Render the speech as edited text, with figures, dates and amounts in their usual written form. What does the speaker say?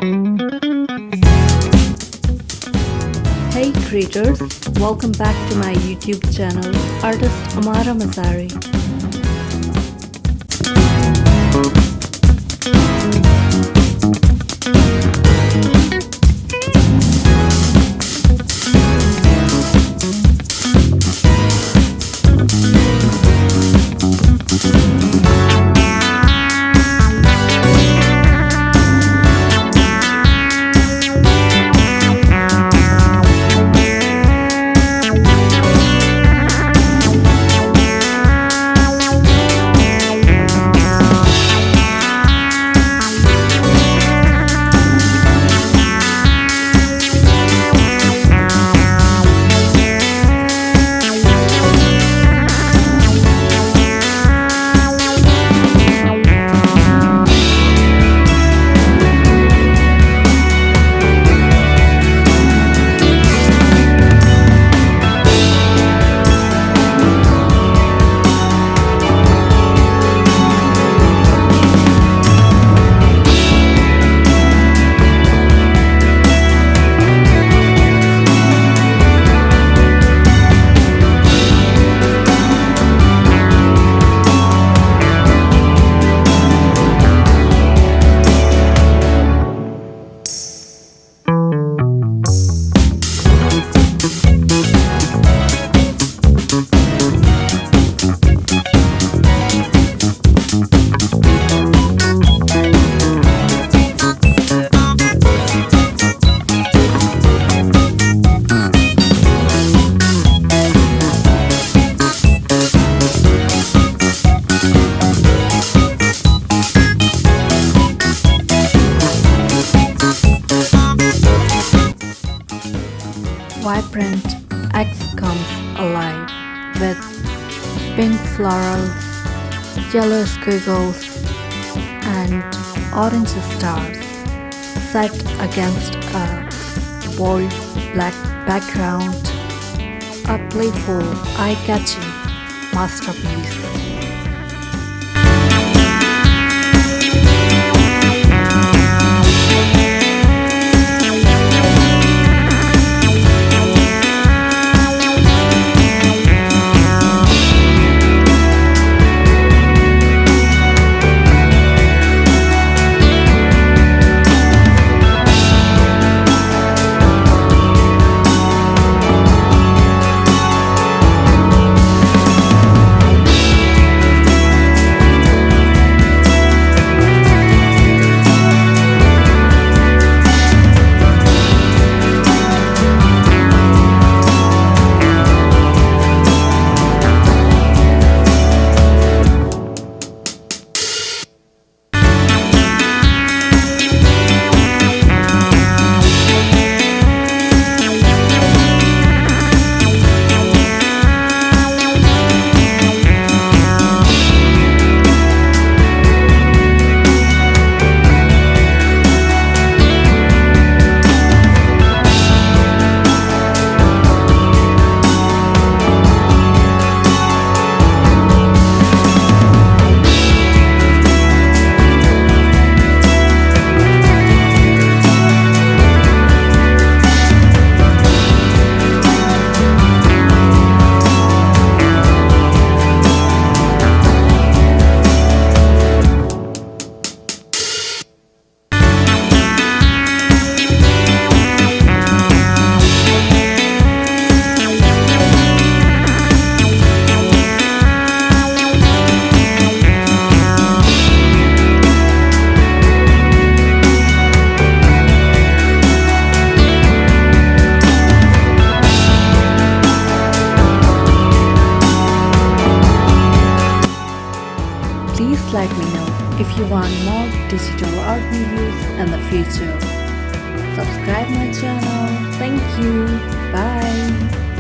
Hey creators, welcome back to my YouTube channel, artistammaramazari. Vibrant X comes alive with pink florals, yellow squiggles, and orange stars set against a bold black background. A playful, eye-catching masterpiece. Please let me know if you want more digital art videos in the future. Subscribe my channel. Thank you. Bye.